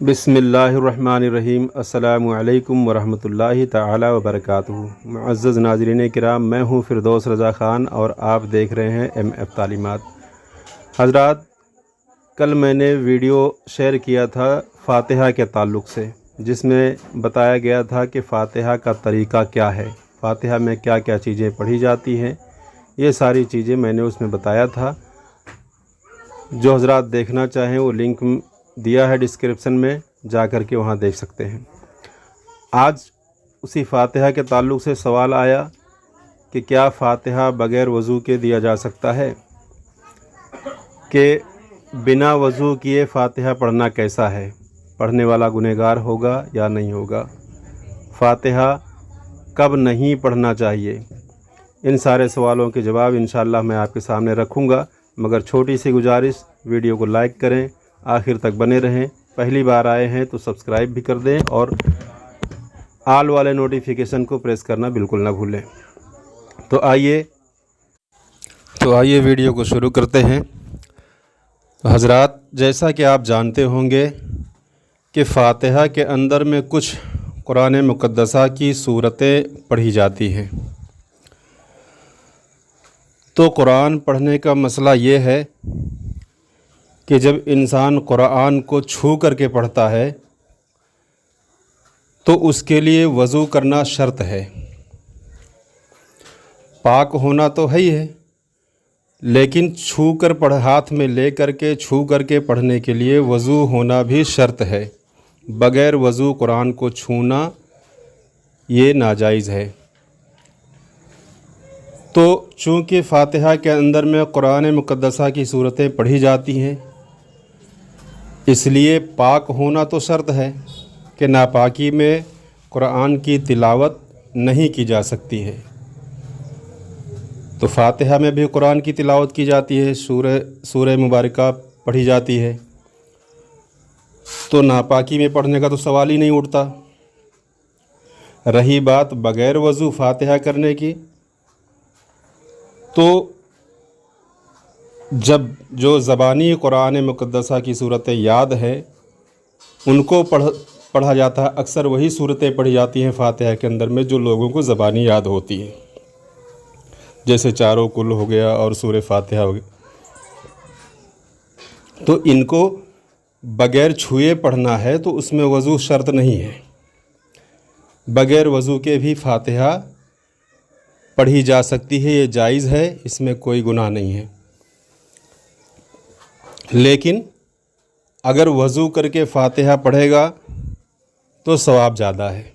बिस्मिल्लाहिर्रहमानिर्रहीम। अस्सलामु अलैकुम वरहमतुल्लाहि तआला वबरकातुहू। मुअज़्ज़ज़ नाज़रीन किराम, मैं हूँ फ़िरदौस रज़ा ख़ान और आप देख रहे हैं MF तालीमात। हज़रात, कल मैंने वीडियो शेयर किया था फ़ातिहा के ताल्लुक़ से, जिसमें बताया गया था कि फ़ातिहा का तरीक़ा क्या है, फ़ातिहा में क्या क्या चीज़ें पढ़ी जाती हैं। ये सारी चीज़ें मैंने उसमें बताया था। जो हज़रात देखना चाहें वो लिंक दिया है डिस्क्रिप्शन में, जा कर के वहाँ देख सकते हैं। आज उसी फ़ातिहा के ताल्लुक़ से सवाल आया कि क्या फ़ातिहा बग़ैर वज़ू के दिया जा सकता है, कि बिना वज़ू किए फ़ातिहा पढ़ना कैसा है, पढ़ने वाला गुनहगार होगा या नहीं होगा, फ़ातिहा कब नहीं पढ़ना चाहिए। इन सारे सवालों के जवाब इंशाअल्लाह मैं आपके सामने रखूँगा, मगर छोटी सी गुजारिश, वीडियो को लाइक करें, आखिर तक बने रहें। पहली बार आए हैं तो सब्सक्राइब भी कर दें और आल वाले नोटिफिकेशन को प्रेस करना बिल्कुल ना भूलें। तो आइए वीडियो को शुरू करते हैं। तो हज़रात, जैसा कि आप जानते होंगे कि फ़ातिहा के अंदर में कुछ कुरान मुक़द्दसा की सूरतें पढ़ी जाती हैं। तो कुरान पढ़ने का मसला ये है कि जब इंसान कुरान को छू करके पढ़ता है तो उसके लिए वज़ू करना शर्त है। पाक होना तो है ही है, लेकिन छू कर हाथ में ले करके छू करके पढ़ने के लिए वज़ू होना भी शर्त है। बग़ैर वज़ू कुरान को छूना ये नाजायज़ है। तो चूँकि फ़ातिहा के अंदर में कुरान मुक़द्दसा की सूरतें पढ़ी जाती हैं, इसलिए पाक होना तो शर्त है कि नापाकी में कुरान की तिलावत नहीं की जा सकती है। तो फ़ातिहा में भी कुरान की तिलावत की जाती है, सूरह मुबारका पढ़ी जाती है, तो नापाकी में पढ़ने का तो सवाल ही नहीं उठता। रही बात बग़ैर वज़ू फ़ातिहा करने की, तो जब जो ज़बानी कुरान मुक़द्दसा की सूरतें याद है उनको पढ़ा जाता है। अक्सर वही सूरतें पढ़ी जाती हैं फ़ातिहा के अंदर में जो लोगों को ज़बानी याद होती हैं, जैसे चारों कुल हो गया और सूरह फ़ातिहा हो गया। तो इनको बग़ैर छुए पढ़ना है तो उसमें वज़ू शर्त नहीं है। बग़ैर वज़ू के भी फ़ातिहा पढ़ी जा सकती है, ये जायज़ है, इसमें कोई गुनाह नहीं है। लेकिन अगर वज़ू करके फ़ातिहा पढ़ेगा तो सवाब ज़्यादा है।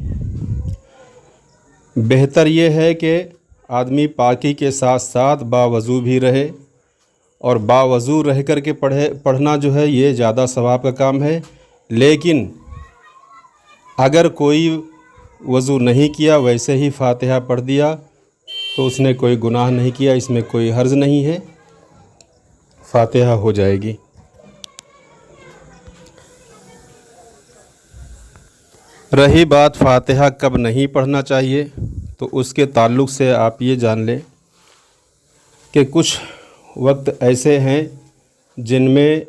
बेहतर ये है कि आदमी पाकी के साथ साथ बावज़ू भी रहे, और बावज़ू रह कर के पढ़ना जो है ये ज़्यादा सवाब का काम है। लेकिन अगर कोई वज़ू नहीं किया, वैसे ही फ़ातिहा पढ़ दिया, तो उसने कोई गुनाह नहीं किया, इसमें कोई हर्ज नहीं है, फ़ातिहा हो जाएगी। रही बात फ़ातिहा कब नहीं पढ़ना चाहिए, तो उसके ताल्लुक़ से आप ये जान लें कि कुछ वक्त ऐसे हैं जिनमें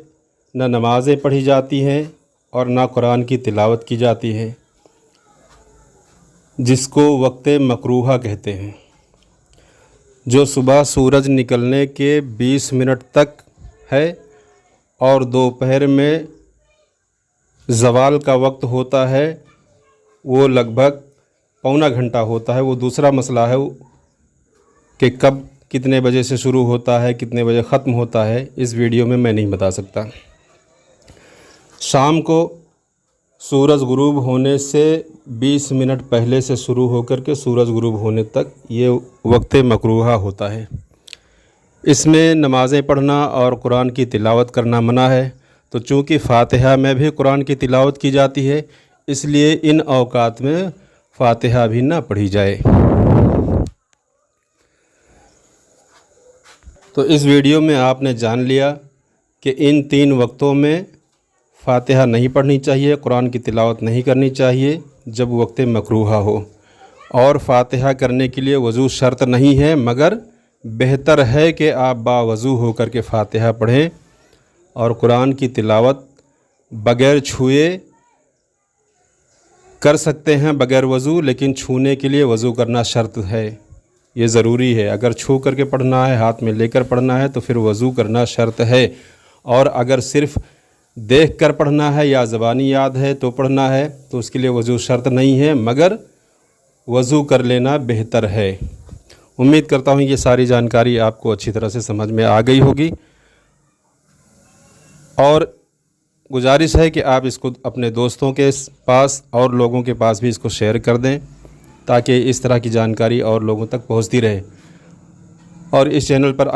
न नमाज़ें पढ़ी जाती हैं और ना कुरान की तिलावत की जाती है, जिसको वक्त मकरूहा कहते हैं। जो सुबह सूरज निकलने के 20 मिनट तक है और दोपहर में ज़वाल का वक्त होता है, वो लगभग पौना घंटा होता है। वो दूसरा मसला है कि कब कितने बजे से शुरू होता है, कितने बजे ख़त्म होता है, इस वीडियो में मैं नहीं बता सकता। शाम को सूरज गुरूब होने से 20 मिनट पहले से शुरू होकर के सूरज गुरूब होने तक ये वक्त मकरूहा होता है। इसमें नमाज़ें पढ़ना और कुरान की तिलावत करना मना है। तो चूँकि फ़ातिहा में भी कुरान की तिलावत की जाती है, इसलिए इन औकात में फ़ातिहा भी ना पढ़ी जाए। तो इस वीडियो में आपने जान लिया कि इन 3 वक्तों में फ़ातिहा नहीं पढ़नी चाहिए, कुरान की तिलावत नहीं करनी चाहिए जब वक्त मकरूहा हो। और फ़ातिहा करने के लिए वज़ू शर्त नहीं है, मगर बेहतर है कि आप बावज़ू हो कर के फ़ातिहा पढ़ें और कुरान की तिलावत बग़ैर छुए कर सकते हैं बग़ैर वज़ू, लेकिन छूने के लिए वज़ू करना शर्त है, ये ज़रूरी है। अगर छू करके पढ़ना है, हाथ में लेकर पढ़ना है तो फिर वज़ू करना शर्त है। और अगर सिर्फ़ देख कर पढ़ना है या ज़बानी याद है तो पढ़ना है तो उसके लिए वज़ू शर्त नहीं है, मगर वज़ू कर लेना बेहतर है। उम्मीद करता हूँ ये सारी जानकारी आपको अच्छी तरह से समझ में आ गई होगी, और गुजारिश है कि आप इसको अपने दोस्तों के पास और लोगों के पास भी इसको शेयर कर दें, ताकि इस तरह की जानकारी और लोगों तक पहुंचती रहे। और इस चैनल पर